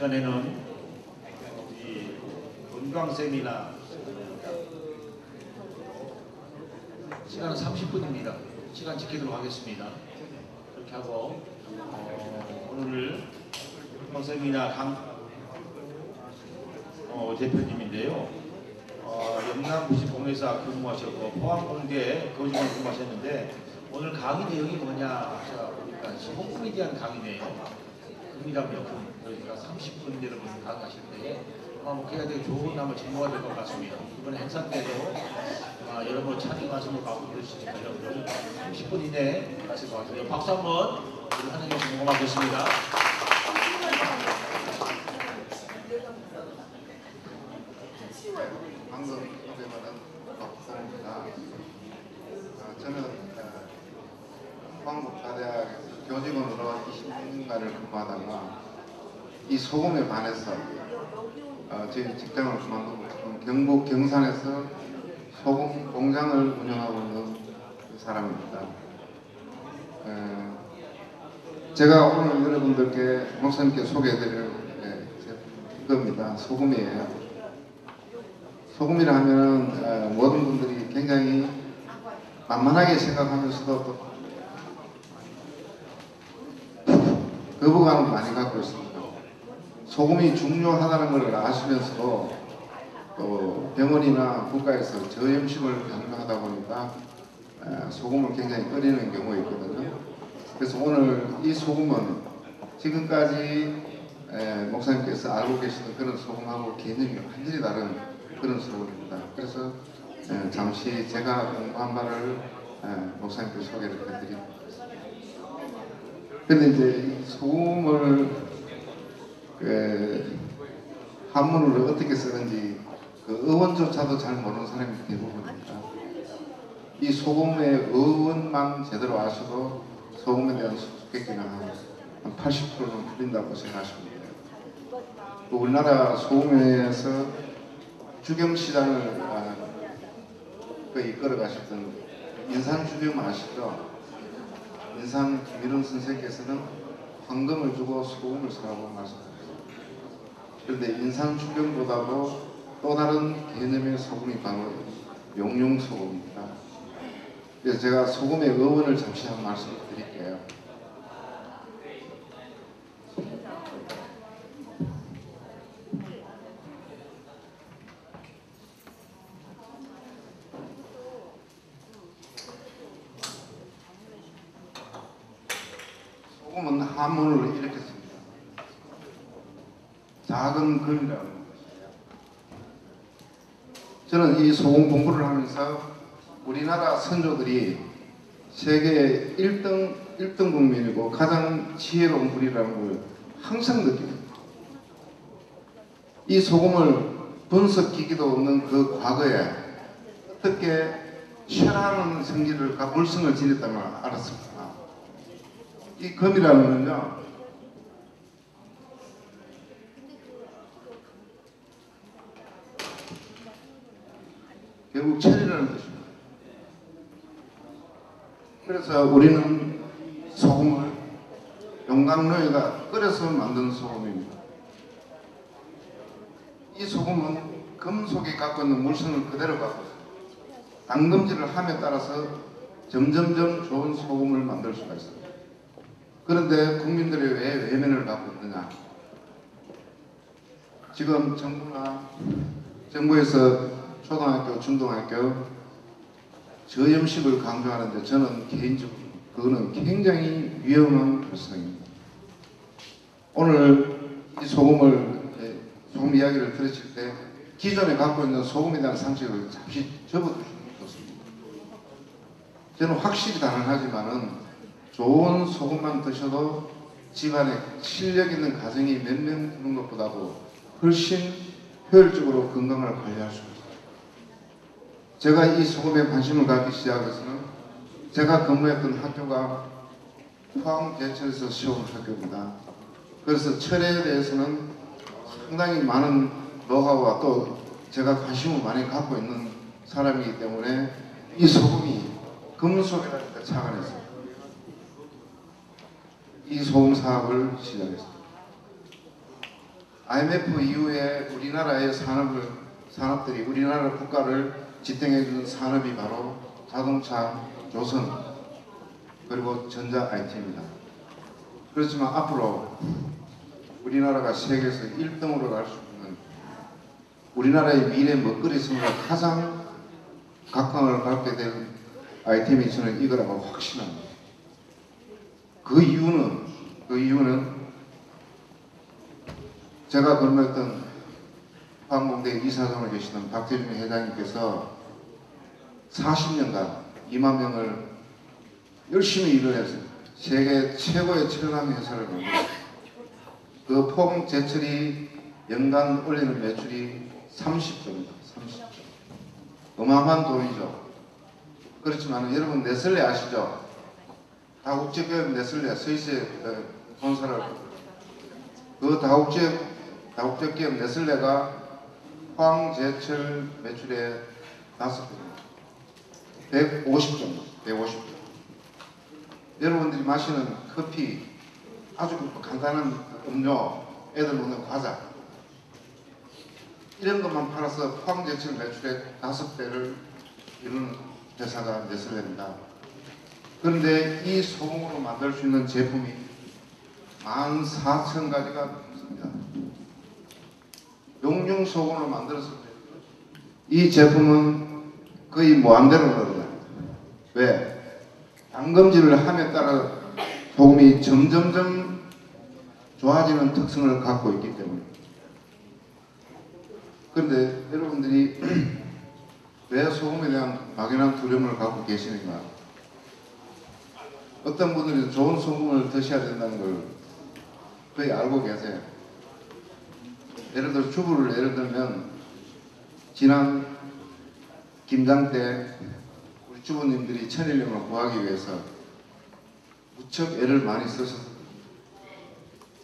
시간에는 이 건강 세미나 시간은 30분입니다. 시간 지키도록 하겠습니다. 그렇게 하고 오늘 건강 세미나 대표님인데요. 영남부시공회사 근무하셨고 포항공대 거주만 근무하셨는데 오늘 강의 내용이 뭐냐 제가 보니까 소금에 대한 강의네요. 금이라면 금. 그러니까 30분 여러분 강의하실 때에 목회가 되게 좋은 남을 제공가 될 것 같습니다. 이번 행사 때도 여러분 찬양하시고 가고 그러시니까 여러분들 30분 이내에 하실 것 같아요. 박수 한번 우리 하나님께 공감하겠습니다. 방금 소개받은 박성입니다. 저는 포항국가대학에서 교직원으로 26년간을 근무하다가 이 소금에 반해서 저희 직장을 그만두고 경북 경산에서 소금 공장을 운영하고 있는 사람입니다. 제가 오늘 여러분들께 목사님께 소개해드릴 이겁니다. 소금이에요. 소금이라 하면 모든 분들이 굉장히 만만하게 생각하면서도 또 거부감을 많이 갖고 있습니다. 소금이 중요하다는 걸 아시면서도 또 병원이나 국가에서 저염식을 강조하다 보니까 소금을 굉장히 꺼리는 경우가 있거든요. 그래서 오늘 이 소금은 지금까지 목사님께서 알고 계시던 그런 소금하고 개념이 완전히 다른 그런 소금입니다. 그래서 잠시 제가 공부한 바를 목사님께 소개를 해드립니다. 근데 이제 이 소금을 한문으로 어떻게 쓰는지 그 어원조차도 잘 모르는 사람이 대부분입니다. 이 소금의 어원만 제대로 아셔도 소금에 대한 수수께끼는 한 80%는 풀린다고 생각하시면 돼요. 우리나라 소금에서 주경시장을 이끌어 가셨던 인산주경 아시죠? 인산 김일원 선생께서는 황금을 주고 소금을 사라고 말씀하셨어요. 그런데 인산주경보다도 또 다른 개념의 소금이 바로 용융소금입니다. 그래서 제가 소금의 어원을 잠시 한 말씀을 드릴게요. 소금은 한문으로 이렇게 씁니다. 작은 금이라는 것이에요. 저는 이 소금 공부를 하면서 우리나라 선조들이 세계 1등 국민이고 가장 지혜로운 분이라는 걸 항상 느낍니다. 이 소금을 분석기기도 없는 그 과거에 어떻게 쇠라는 성질을 물성을 지녔다는 걸 알았습니다. 이 금이라는 건요, 결국 철이라는 뜻입니다. 그래서 우리는 소금을 용광로에다 끓여서 만든 소금입니다. 이 소금은 금속이 갖고 있는 물성을 그대로 갖고 있습니다. 당금질을 함에 따라서 점점점 좋은 소금을 만들 수가 있습니다. 그런데 국민들이 왜 외면을 받고 있느냐? 지금 정부에서 초등학교, 중등학교 저염식을 강조하는데 저는 개인적으로 그거는 굉장히 위험한 발상입니다. 오늘 이 소금 이야기를 들으실 때 기존에 갖고 있는 소금에 대한 상식을 잠시 접어두시면 좋습니다. 저는 확실히 가능하지만은 좋은 소금만 드셔도 집안에 실력 있는 가정이 몇 명 드는 것보다도 훨씬 효율적으로 건강을 관리할 수 있습니다. 제가 이 소금에 관심을 갖기 시작해서는 제가 근무했던 학교가 포항제철에서 시험을 학교입니다. 그래서 철에 대해서는 상당히 많은 노하우와 또 제가 관심을 많이 갖고 있는 사람이기 때문에 이 소금이 금속이라니까 착안했습니다. 이 소금 사업을 시작했습니다. IMF 이후에 우리나라의 산업들이 우리나라 국가를 지탱해주는 산업이 바로 자동차, 조선, 그리고 전자 IT입니다. 그렇지만 앞으로 우리나라가 세계에서 1등으로 갈 수 있는 우리나라의 미래 먹거리 성으로 가장 각광을 받게 될 아이템이 저는 이거라고 확신합니다. 그 이유는 제가 근무했던 화학공대 이사장으로 계시던 박태준 회장님께서 40년간 2만 명을 열심히 일을 해서 세계 최고의 첨단 회사를 만들었습니다. 그 포항 제철이 연간 올리는 매출이 30조입니다. 30조. 어마어마한 돈이죠. 그렇지만 여러분 네슬레 아시죠? 다국제기업 네슬레 스위스의 본사를 그 다국제 기업 네슬레가 포항 제철 매출의 5배입니다. 150조입니다. 150조. 여러분들이 마시는 커피, 아주 간단한 음료, 애들 먹는 과자 이런 것만 팔아서 포항 제철 매출의 5배를 이루는 회사가 네슬레입니다. 그런데 이 소금으로 만들 수 있는 제품이 14,000가지가 있습니다. 용융 소금으로 만들었을 때 이 제품은 거의 무한대로 늘어납니다. 왜? 당금질을 함에 따라 소금이 점점점 좋아지는 특성을 갖고 있기 때문에. 그런데 여러분들이 왜 소금에 대한 막연한 두려움을 갖고 계시는가? 어떤 분들이 좋은 소금을 드셔야 된다는 걸 거의 알고 계세요. 예를 들어 주부를 예를 들면 지난 김장 때 우리 주부님들이 천일염을 구하기 위해서 무척 애를 많이 쓰셨습니다.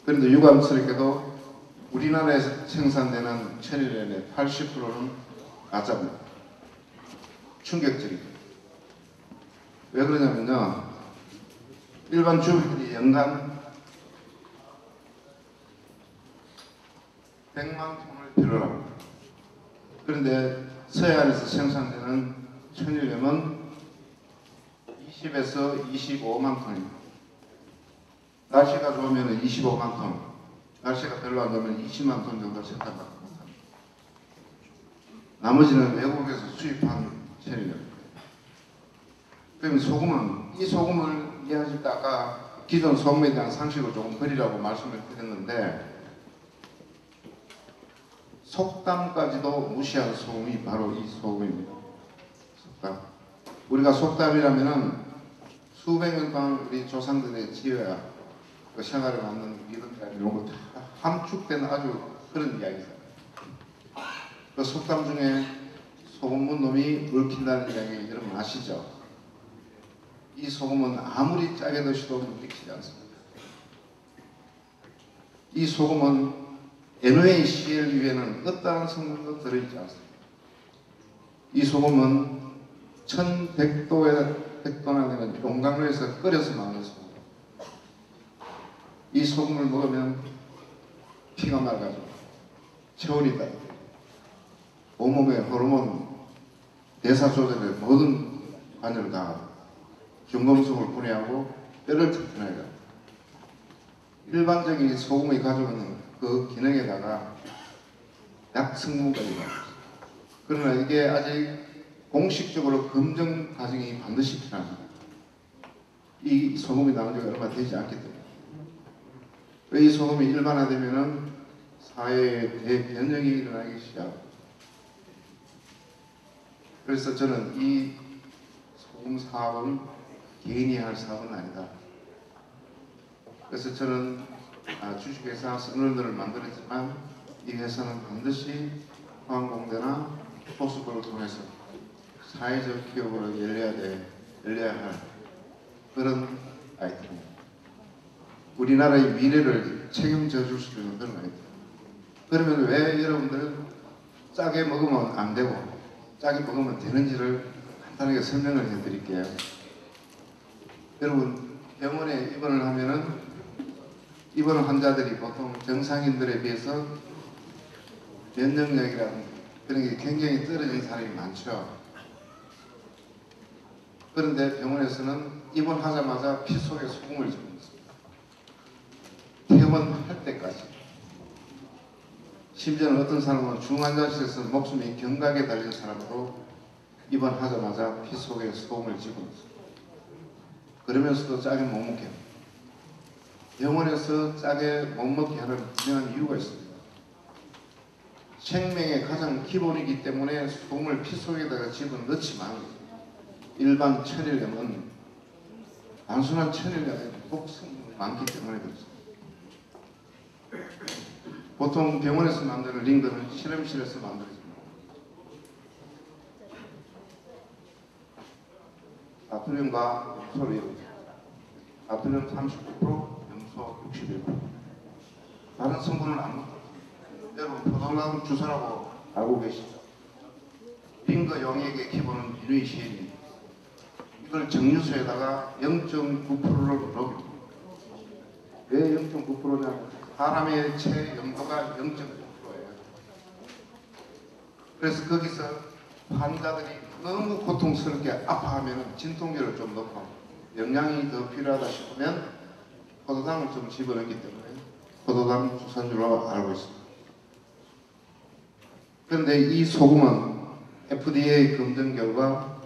그런데 유감스럽게도 우리나라에서 생산되는 천일염의 80%는 가짜입니다. 충격적이죠. 왜 그러냐면요. 일반 주부들이 연간 100만 톤을 필요로 합니다. 그런데 서해안에서 생산되는 천일염은 20에서 25만 톤입니다. 날씨가 좋으면 25만 톤, 날씨가 별로 안 좋으면 20만 톤 정도 생산받고 합니다. 나머지는 외국에서 수입한 천일염입니다. 그럼 소금은, 이 소금을 이해하실 때 아까 기존 소금에 대한 상식을 조금 버리라고 말씀을 드렸는데 속담까지도 무시한 소금이 바로 이 소금입니다. 속담. 우리가 속담이라면은 수백 년 동안 우리 조상들의 지어야 그 생활에 맞는 믿음이나 이런 거 다 함축된 아주 그런 이야기죠. 그 속담 중에 소금 문 놈이 얽힌다는 이야기 여러분 아시죠? 이 소금은 아무리 짜게 드셔도 묻히지 않습니다. 이 소금은 NaCl 위에는 어떠한 성분도 들어있지 않습니다. 이 소금은 1100도나 되는 용광로에서 끓여서 만든 소금. 이 소금을 먹으면 피가 맑아져, 체온이 따라, 온몸의 호르몬, 대사 조절의 모든 관여를 다 중금속을 분해하고 뼈를 튼튼하게 합니다. 일반적인 소금이 가지고 있는 그 기능에다가 약 성분까지 나옵니다. 그러나 이게 아직 공식적으로 검증 과정이 반드시 필요합니다. 이 소금이 나온 지가 얼마 되지 않기 때문에. 이 소금이 일반화되면은 사회에 대변형이 일어나기 시작합니다. 그래서 저는 이 소금 사업은 개인이 할 사업은 아니다. 그래서 저는 주식회사 선언을 만들었지만 이 회사는 반드시 포항공대나 포스코를 통해서 사회적 기업으로 열려야 할 그런 아이템입니다. 우리나라의 미래를 책임져 줄 수 있는 그런 아이템. 그러면 왜 여러분들 짜게 먹으면 안 되고 짜게 먹으면 되는지를 간단하게 설명을 해드릴게요. 여러분 병원에 입원을 하면은 입원 환자들이 보통 정상인들에 비해서 면역력이라든지 그런 게 굉장히 떨어진 사람이 많죠. 그런데 병원에서는 입원하자마자 피 속에 소금을 집어넣습니다. 퇴원할 때까지. 심지어는 어떤 사람은 중환자실에서 목숨이 경각에 달린 사람도 입원하자마자 피 속에 소금을 집어넣습니다. 그러면서도 짜게 못 먹게 합니다. 병원에서 짜게 못 먹게 하는 분명한 이유가 있습니다. 생명의 가장 기본이기 때문에 소금을 피 속에다가 집어넣지만 일반 천일염은 단순한 천일염에 독성이 많기 때문에 그렇습니다. 보통 병원에서 만드는 링거는 실험실에서 만들어집니다. 나트륨과 염소를 이용합니다. 나트륨 39%, 염소 61%. 다른 성분은 아무것도 없습니다. 여러분 포도나무 주사라고 알고 계시죠? 링거 용액의 기본은 비누이시엔입니다. 이걸 정류소에다가 0.9%를 녹입니다. 왜 0.9%냐면 사람의 체염도가 0.9%예요. 그래서 거기서 환자들이 너무 고통스럽게 아파하면 진통제를 좀 넣고 영양이 더 필요하다 싶으면 포도당을 좀 집어넣기 때문에 포도당 주사줄로 알고 있습니다. 그런데 이 소금은 FDA 검증 결과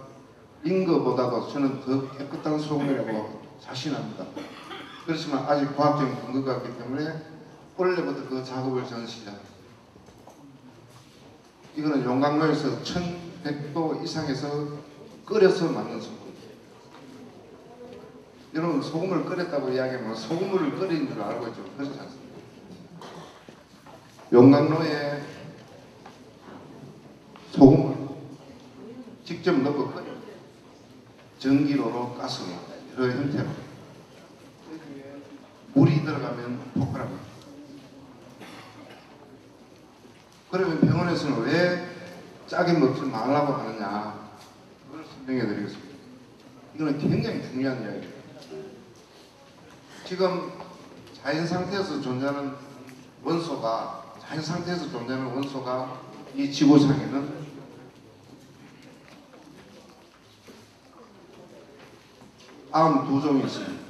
링거보다도 저는 더 깨끗한 소금이라고 자신합니다. 그렇지만 아직 과학적인 근거가 없기 때문에 원래부터 그 작업을 저는 시작합니다. 이거는 용광로에서 1100도 이상에서 끓여서 만든 소금입니다. 여러분 소금을 끓였다고 이야기하면 소금물을 끓인 줄 알고 있죠. 그렇지 않습니다. 용광로에 소금을 직접 넣고 끓여요. 전기로로 가스로 여러 형태로 물이 들어가면 폭발합니다. 그러면 병원에서는 왜 짜게 먹지 말라고 하느냐 그걸 설명해 드리겠습니다. 이거는 굉장히 중요한 이야기예요. 지금 자연 상태에서 존재하는 원소가 이 지구상에는 92종이 있습니다.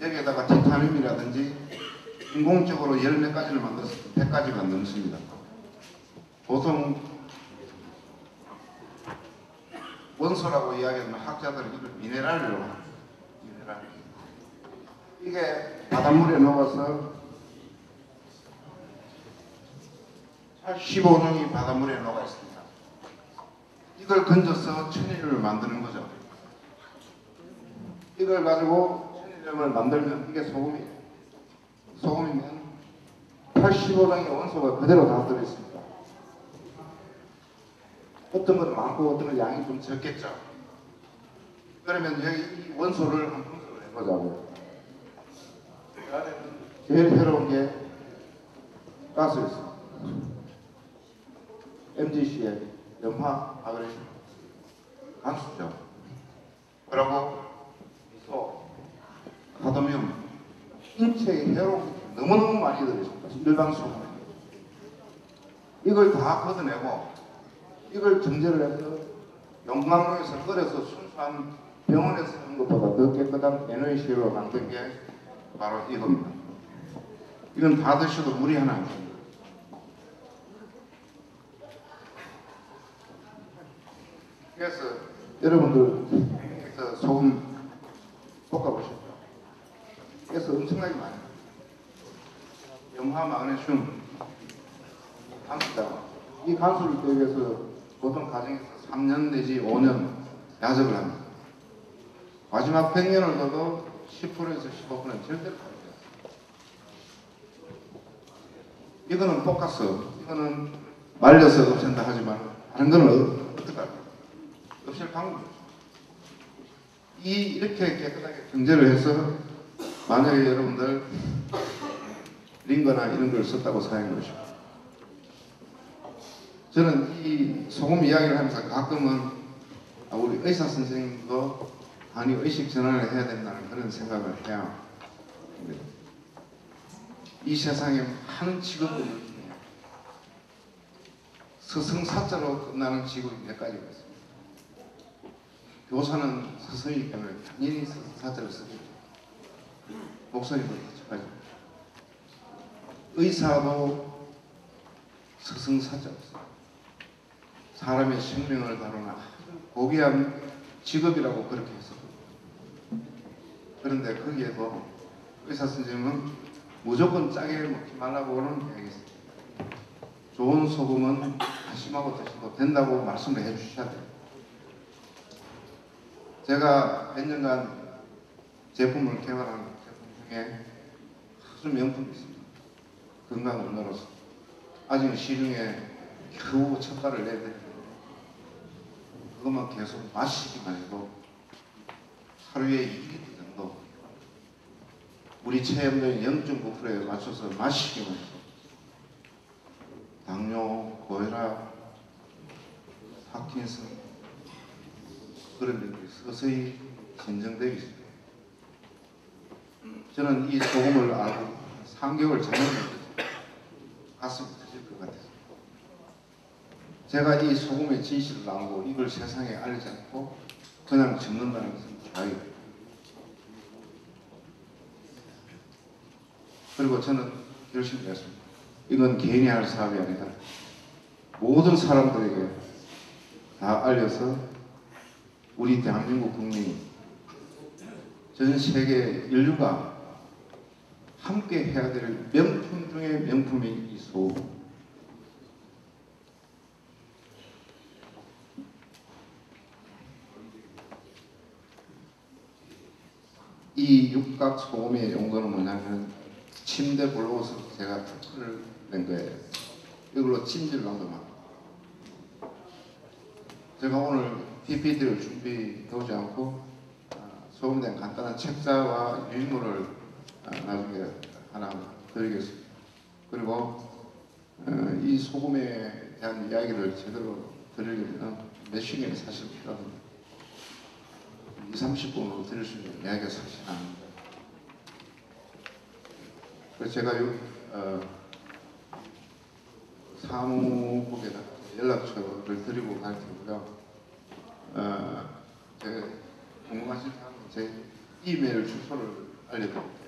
여기에다가 티타늄이라든지 인공적으로 10몇 가지를 만들어서 100가지가 넘습니다. 보통 원소라고 이야기하면 학자들은 이걸 미네랄이라고 합니다. 미네랄. 이게 바닷물에 녹아서 15종이 바닷물에 녹아 있습니다. 이걸 건져서 천일염을 만드는 거죠. 이걸 가지고 천일염을 만들면 이게 소금이에요. 소금이면 85종의 원소가 그대로 다 들어있습니다. 어떤 건 많고 어떤 건 양이 좀 적겠죠. 그러면 여기 이 원소를 한번 분석을 해보자고요. 그 안에는 제일 해로운 게 가스였습니다. MgCl, 염화 아그레슘, 간수죠. 그리고 미소, 카드뮴, 인체에 해로운 게 너무너무 많이 들어있습니다. 일반 소금에. 이걸 다 걷어내고 이걸 정제를 해서 용광로에서 끓여서 순수한 병원에서 하는 것보다 더 깨끗한 NaCl로 만든 게 바로 이겁니다. 이건 다 드셔도 물이 하나 안 듭니다. 그래서 여러분들 소금 볶아보십시오. 그래서 엄청나게 많아요. 염화, 마그네슘, 간수다. 이 간수를 빼기 위해서 보통 가정에서 3년 내지 5년 야적을 합니다. 마지막 100년을 둬도 10%에서 15%는 절대로 안 돼요. 이거는 볶아서, 이거는 말려서 없앤다 하지만 다른 거는 어떡할까요? 없앨 방법이 없죠. 이렇게 깨끗하게 정제를 해서 만약에 여러분들 링거나 이런 걸 썼다고 사용해 보시고, 저는 이 소금 이야기를 하면서 가끔은 우리 의사 선생님도 아니 의식 전환을 해야 된다는 그런 생각을 해요. 이 세상에 많은 직업들이 서성사자로 끝나는 직업이 몇 가지가 있습니다. 교사는 서성이기 때문에 당연히 서성사자를 쓰죠. 목사님도 마찬가지입니다. 의사도 서성사자로 써요. 사람의 생명을 다루는 아주 고귀한 직업이라고 그렇게 했었거든요. 그런데 거기에도 의사 선생님은 무조건 짜게 먹지 말라고는 이야기했습니다. 좋은 소금은 다심하고 드셔도 된다고 말씀을 해주셔야 돼요. 제가 몇 년간 제품을 개발한 제품 중에 아주 명품이 있습니다. 건강 음료로서 아직은 시중에 겨우 첫 발을 내드리는데 그것만 계속 마시기만 해도 하루에 2리터 정도 우리 체험도인 0.9%에 맞춰서 마시기만 해도 당뇨, 고혈압, 파킨슨 그런 병들이 서서히 진정되기 시작해요. 저는 이 소금을 알고 3개월 전에는 가슴이 터질 것 같아서 제가 이 소금의 진실을 알고 이걸 세상에 알리지 않고 그냥 적는다는 것은 자유예요. 그리고 저는 결심했습니다. 이건 개인이 할 사업이 아니다. 모든 사람들에게 다 알려서 우리 대한민국 국민이 전 세계 인류가 함께 해야 될 명품 중에 명품인 이 소금. 이 육각 소금의 용도는 뭐냐면 침대 볼록을 제가 특허를 낸 거예요. 이걸로 찜질을 한다만. 제가 오늘 PPT를 준비해오지 않고 소금에 대한 간단한 책자와 유인물을 나중에 하나 드리겠습니다. 그리고 이 소금에 대한 이야기를 제대로 드리려면 몇 시간이 사실 필요합니다. 20-30분으로 드릴 수 있는 이야기가 사실 아닙니다. 그래서 제가 사무국에다 연락처를 드리고 갈 테고요. 제가 궁금하신 사람은 제 이메일 주소를 알려드릴게요.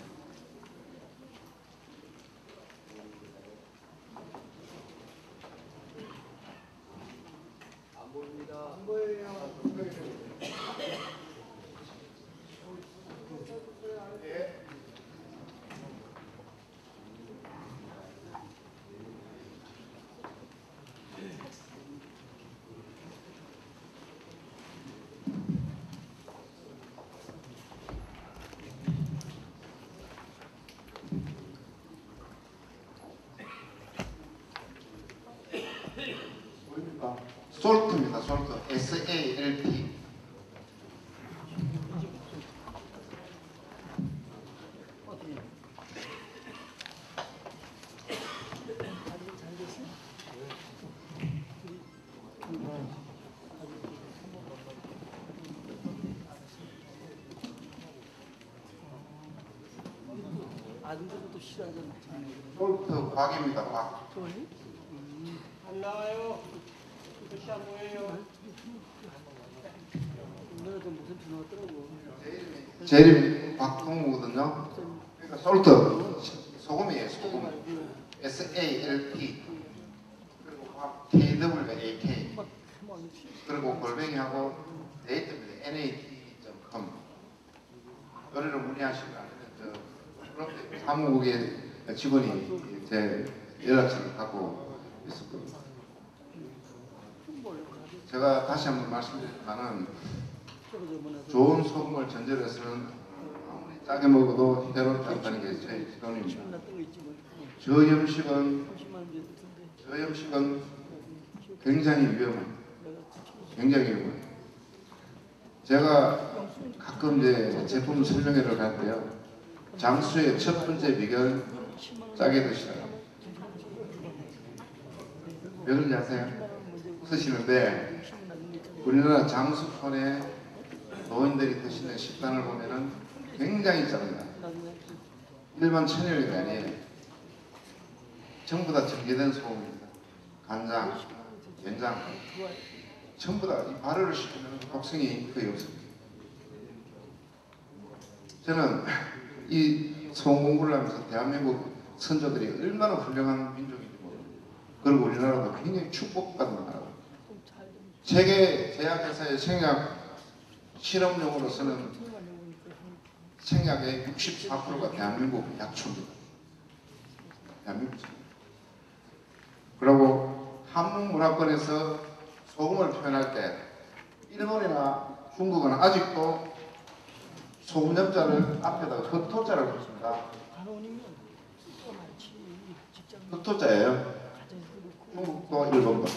안 보입니다. 안 보여요. 솔트입니다. 솔트. SALT. 아들도 싫어하잖아. 솔트 곽입니다. 곽. 안 나와요. 글씨 안 보여요. 오늘도 무슨 전화 왔더라고. 제 이름이 곽동우거든요. 그러니까 솔트 소금이에요. 소금. SALT. 그리고 곽 KWAK. 그리고 골뱅이하고 네이트입니다. NAT.com. 요리를 문의하시면 사무국의 직원이 제 연락처를 갖고 있었거든요. 제가 다시 한번 말씀드리지만은 좋은 소금을 전제해서는 아무리 짜게 먹어도 해롭지 않다는 게 제 기본입니다. 저 음식은 굉장히 위험합니다. 굉장히 위험해요. 제가 가끔 이제 제품 설명회를 갈 때요. 장수의 첫 번째 비결 짜게 드시라. 왜 그런지 아세요? 웃으시는데 우리나라 장수촌에 노인들이 드시는 식단을 보면은 굉장히 짭니다. 일반 천연이 아니에요. 전부 다 정제된 소금입니다. 간장, 된장 전부 다 이 발효를 시키면 독성이 거의 없습니다. 저는 이 소금 공부를 하면서 대한민국 선조들이 얼마나 훌륭한 민족인지 모릅니다. 그리고 우리나라도 굉장히 축복받는 나라고. 세계 제약회사의 생약 실험용으로서는 생약의 64%가 대한민국 약초입니다. 대한민국. 그리고 한국 문화권에서 소금을 표현할 때 일본이나 중국은 아직도 소금 염자를 앞에다가 흑토자를 붙습니다. 흑토자예요. 중국도 일본도.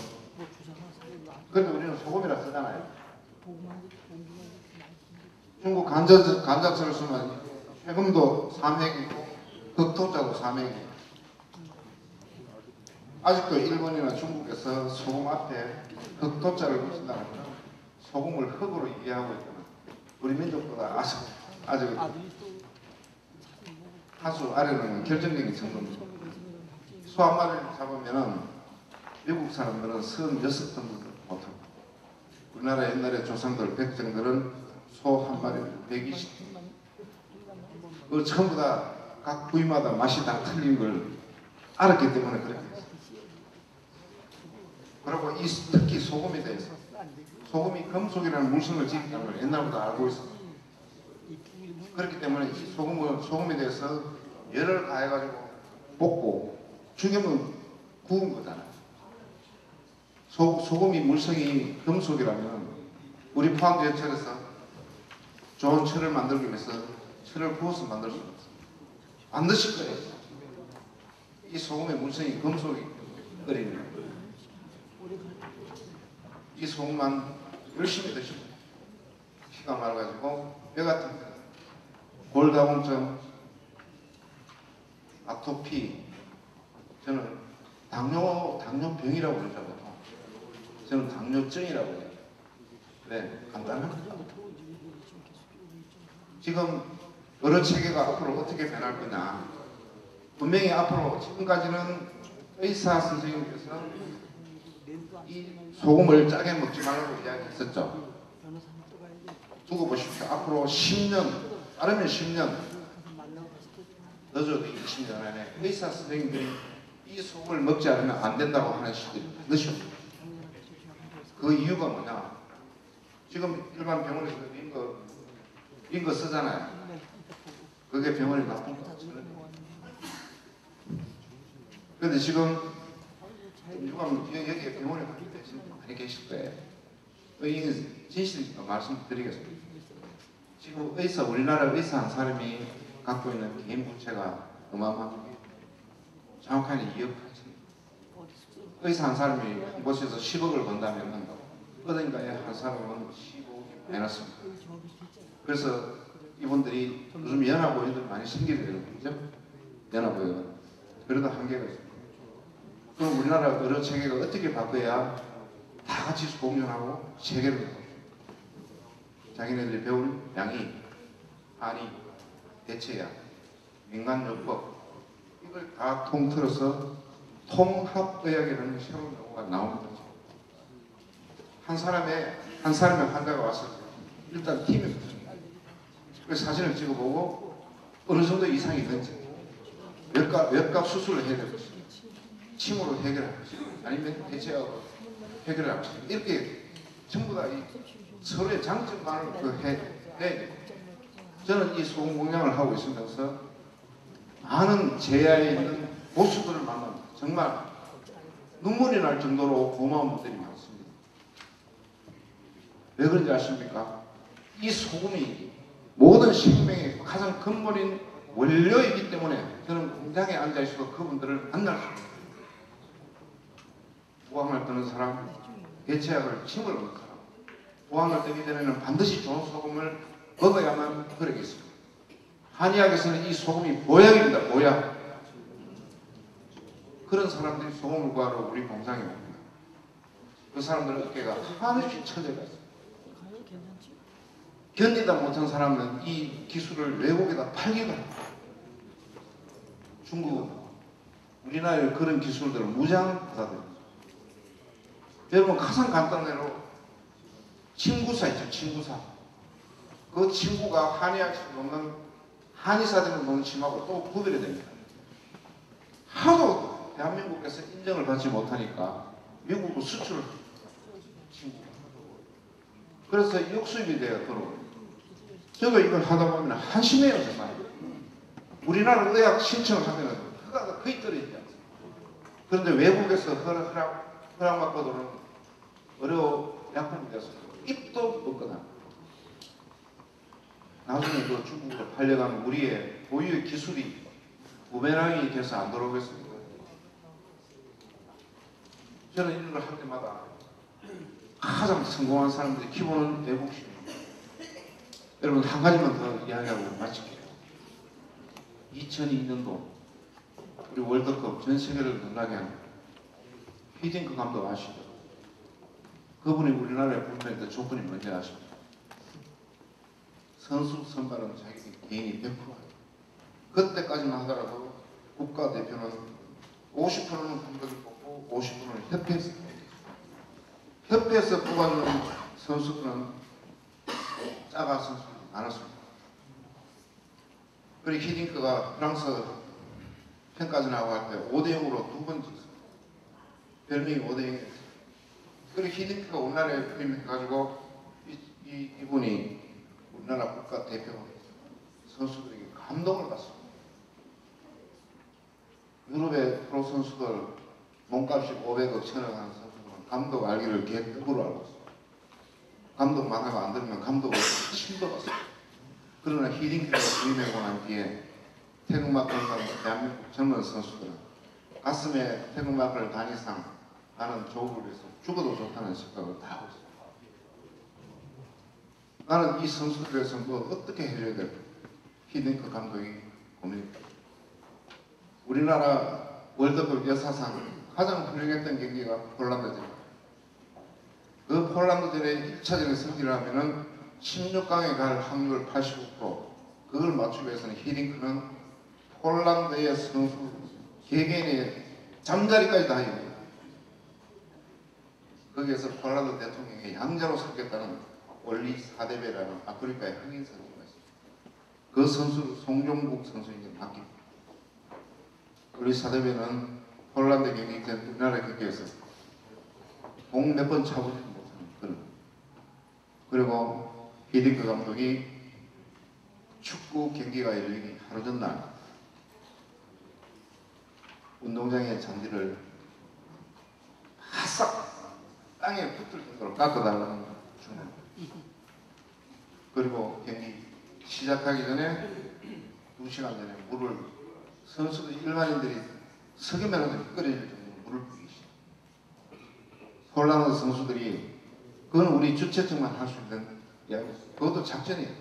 그런데 우리는 소금이라 쓰잖아요. 중국 간장서를 쓰면 해금도 삼획이고 흑토자도 삼획이에요. 아직도 일본이나 중국에서 소금 앞에 흑토자를 붙인다는 것은 소금을 흙으로 이해하고 있잖아요. 우리 민족보다 아주 하수 아래로는 결정적인 정도입니다. 소 한 마리를 잡으면은 미국 사람들은 36톤도 못하고 우리나라 옛날에 조상들 백정들은 소 한 마리를 120톤. 그 전부 다 각 부위마다 맛이 다 틀린 걸 알았기 때문에 그렇게 했어요. 그리고 특히 소금에 대해서 소금이 금속이라는 물성을 지닌다는 걸 옛날부터 알고 있습니다. 그렇기 때문에 이 소금에 대해서 열을 가해가지고 볶고 죽이면 구운 거잖아요. 소금이 물성이 금속이라면 우리 포항제철에서 좋은 철을 만들기 위해서 철을 부어서 만들 수 없어요. 반드시 끓여요. 이 소금의 물성이 금속이 끓이는 거예요. 이 소금만 열심히 드시고 피가 맑아지고 뼈 같은 골다공증, 아토피, 저는 당뇨병이라고 그러죠. 저는 당뇨증이라고 해요. 네, 간단합니다. 지금 여러 체계가 앞으로 어떻게 변할 거냐. 분명히 앞으로 지금까지는 의사 선생님께서 이 소금을 짜게 먹지 말라고 이야기했었죠. 두고 보십시오. 앞으로 10년, 빠르면 10년, 늦어도 20년 안에 의사 선생님들이 이 소금을 먹지 않으면 안 된다고 하는 시들이 반드시 옵니다. 그 이유가 뭐냐? 지금 일반 병원에서 링거 쓰잖아요. 그게 병원이 나쁜 거. 그런데 지금 여기에 병원에 많이 계실 거예요. 이 진실이니까 말씀드리겠습니다. 지금 우리나라 의사 한 사람이 갖고 있는 개인 부채가 어마어마합니다. 정확하게 2억 8천. 의사 한 사람이 이곳에서 10억을 번다면 어딘가에 한 사람은 15억이 내놨습니다. 그래서 이분들이 요즘 연합의원들 많이 생기게 되는 거죠. 연합의원. 그래도 한계가 있습니다. 그럼 우리나라 의료 체계가 어떻게 바꿔야 다 같이 공존하고 체계를 바꿔. 자기네들이 배운 양이, 한의, 대체약, 민간요법 이걸 다 통틀어서 통합의학이라는 새로운 용어가 나옵니다. 한 사람의 환자가 왔을 때 일단 팀이 붙습니다. 그래서 사진을 찍어보고 어느 정도 이상이 있는지 몇갑 수술을 해야 될 것인가, 침으로 해결할 것인가, 아니면 대체약으로 해결할 것인가, 이렇게 전부 다 서로의 장점만을 해야 돼요. 저는 이 소금 공양을 하고 있으면서 많은 제야에 있는 보수들을 만나면 정말 눈물이 날 정도로 고마운 분들이 많습니다. 왜 그런지 아십니까? 이 소금이 모든 생명의 가장 근본인 원료이기 때문에 저는 공장에 앉아있어도 그분들을 만날 수 있습니다. 보암을 뜨는 사람, 대체약을 침을 먹는 사람, 보암을 뜨기 전에는 반드시 좋은 소금을 먹어야만 그러겠습니다. 한의학에서는 이 소금이 보약입니다. 보약. 그런 사람들이 소금을 구하러 우리 공장에 옵니다. 그 사람들 어깨가 한없이 처져가 있습니다. 견디다 못한 사람은 이 기술을 외국에다 팔기도 합니다. 중국, 우리나라의 그런 기술들을 무장 받아들입니다. 여러분 가장 간단한 예로 친구사 있죠. 친구사. 그 친구가 한의학에서 놓는 한의사들은 놓는 침하고 또 구별이 됩니다. 하도 대한민국에서 인정을 받지 못하니까 미국으로 수출을 친구가. 그래서 역수입이 돼요. 들어오고. 저도 이걸 하다 보면 한심해요. 정말. 우리나라 의학 신청을 하면 허가가 거의 떨어지지 않습니다. 그런데 외국에서 허락받고 들어오는 어려운 약품이 돼서 입도 없거나 나중에 그 중국으로 팔려가면 우리의 고유의 기술이 부메랑이 돼서 안 들어오겠습니까? 저는 이런 걸 할 때마다 가장 성공한 사람들의 기본은 애국심입니다. 여러분 한 가지만 더 이야기하고 마칠게요. 2002년도 우리 월드컵 전 세계를 놀라게 한 히딩크 감독 아시죠? 그분이 우리나라에 불면때 조건이 뭔지 아십니까? 선수 선발은 자기 개인이 100%. 그때까지만 하더라도 국가대표는 50%는 감독이 뽑고 50%는 협회에서 뽑고 협회에서 뽑아주는 선수들은 작아 선수들이 많았습니다. 그리고 히딩크가 프랑스 평가전하고 할 때 5대0으로 두 번 졌어요. 별명이 5대0이었어요. 그리고 히딩크가 우리나라에 부임해가지고 이분이 우리나라 국가대표 선수들에게 감동을 받습니다. 유럽의 프로 선수들 몸값이 500억, 1000억 하는 선수들은 감독 알기를 개떡으로 알고 있어요. 감독 만나면 안 들으면 감독을 침도 받습니다. 그러나 히딩크가 부임하고 난 뒤에 태극마크를 가는 대한민국 젊은 선수들은 가슴에 태극마크를 단 이상 나는 조국을 위해서 죽어도 좋다는 생각을 다 하고 있어요. 나는 이 선수들에 대해서 뭐 어떻게 해줘야 될까? 히딩크 감독이 고민입니다. 우리나라 월드컵 역사상 가장 훌륭했던 경기가 폴란드전입니다. 그 폴란드전의 1차전에 승리를 하면은 16강에 갈 확률 85%. 그걸 맞추기 위해서는 히딩크는 폴란드의 선수 개개인의 잠자리까지 다 해요. 거기에서 폴란드 대통령이 양자로 삼겠다는 원리 사대배라는 아프리카의 흑인 선수가 있습니다. 그 선수를 송종국 선수에게 맡깁니다. 원리 사대배는 폴란드 경기 전 우리나라 경기에서 공 몇 번 차보지 못하는 그런. 그리고 히딩크 감독이 축구 경기가 열리기 하루 전날 운동장의 잔디를 바싹 땅에 붙을 정도로 깎아달라는 주문. 그리고 경기 시작하기 전에 2시간 전에 물을 선수들 일반인들이 석유면허들이 끓여질 정도로 물을 뿌리기 시작. 폴란드 선수들이 그건 우리 주최측만 할 수 있는 이야기였어요. 그것도 작전이에요.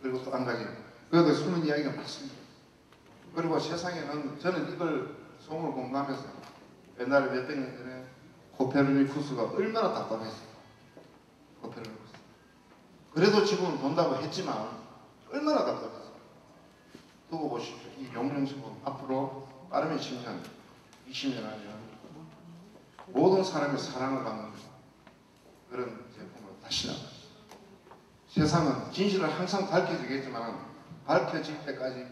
그리고 또 한 가지, 그것도 숨은 이야기가 많습니다. 그리고 세상에는 저는 이걸 소문을 공부하면서 옛날에 몇백 년 전에 코페르니쿠스가 얼마나 답답했어요. 코페르니쿠스. 그래도 지금은 본다고 했지만 얼마나 답답했어요. 두고 보십시오. 이 용령식은 앞으로 빠르면 10년, 20년 하면 모든 사람의 사랑을 받는 그런 제품으로 다시 나와요. 세상은 진실을 항상 밝혀지겠지만 밝혀질 때까지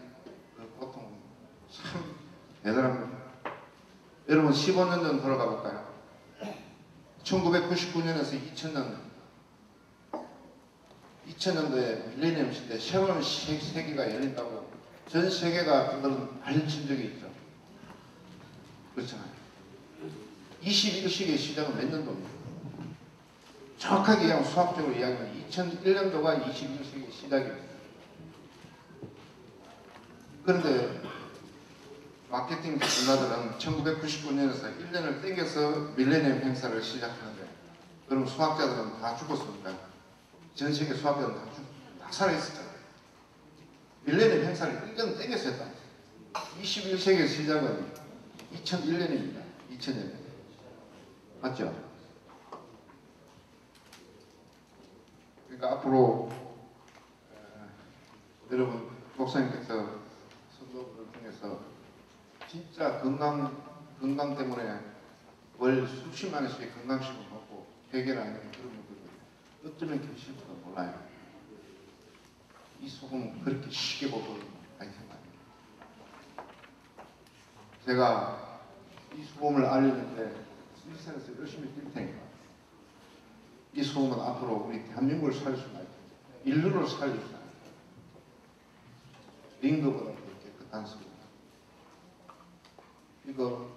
그 고통 참 대단합니다. 여러분 15년 전 돌아가 볼까요? 1999년에서 2000년도에 밀레니엄 시대 새로운 세계가 열린다고 전 세계가 그들은 알려진 적이 있죠. 그렇잖아요. 21세기의 시작은 몇 년도입니까? 정확하게 그냥 수학적으로 이야기하면 2001년도가 21세기의 시작입니다. 그런데 마케팅 전문가들은 1999년에서 1년을 땡겨서 밀레니엄 행사를 시작하는데 그럼 수학자들은 다 죽었습니까? 전 세계 수학자들은 다 살아있었잖아요. 밀레니엄 행사를 1년 땡겨서 했다. 21세기의 시작은 2001년입니다. 2000년. 맞죠? 그러니까 앞으로 여러분 목사님께서 선도부를 통해서 진짜 건강 건강 때문에 월 수십만 원씩 건강식을 먹고 해결하는 그런 분들 어쩌면 계실지도 몰라요. 이 소금은 그렇게 쉽게 먹을 아이템 아니에요. 제가 이 소금을 알렸는데 스위스에서 열심히 뛸 테니까 이 소금은 앞으로 우리 대한민국을 살릴 수 있는 인류를 살릴 수 있는 링거보다 그렇게 깨끗한 소금. 이거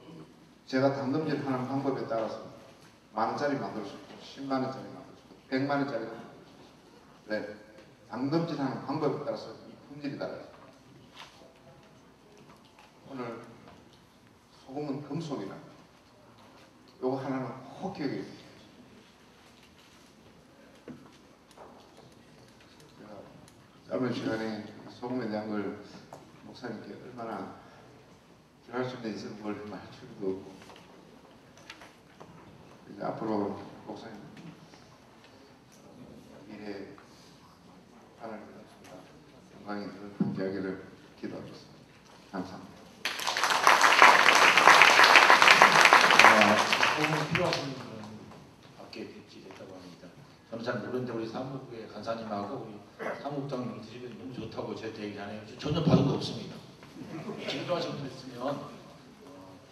제가 담금질하는 방법에 따라서 10,000원짜리 만들 수 있고 10만 원짜리 만들 수 있고 100만 원짜리 만들 수 있고 네. 담금질하는 방법에 따라서 이 품질이 달라요. 오늘 소금은 금속이라 요거 하나는 꼭 기억해 주세요. 제가 짧은 시간에 소금에 대한 걸 목사님께 얼마나 할 수 있는 있을 뭘 말할 줄도 없고 이제 앞으로 목사님 미래 하나님 건강히 늘 함께하기를 기도하겠습니다. 감사합니다. 도움이 필요하신 분은 밖에 배치됐다고 합니다. 저는 잘 모르는데 우리 사무국의 간사님하고 우리 사무국장님 드시면 너무 좋다고 저한테 얘기하네요. 전혀 받은 거 없습니다. 필요하신 분 있으면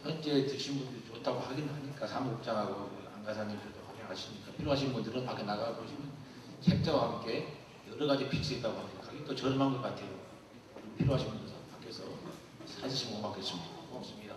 현재 드신 분들이 좋다고 하긴 하니까 사무국장하고 안 간사님들도 하시니까 필요하신 분들은 밖에 나가 보시면 책자와 함께 여러 가지 필수 있다고 합니다. 가격도 저렴한 것 같아요. 필요하신 분들 밖에서 사주시면 고맙겠습니다. 고맙습니다.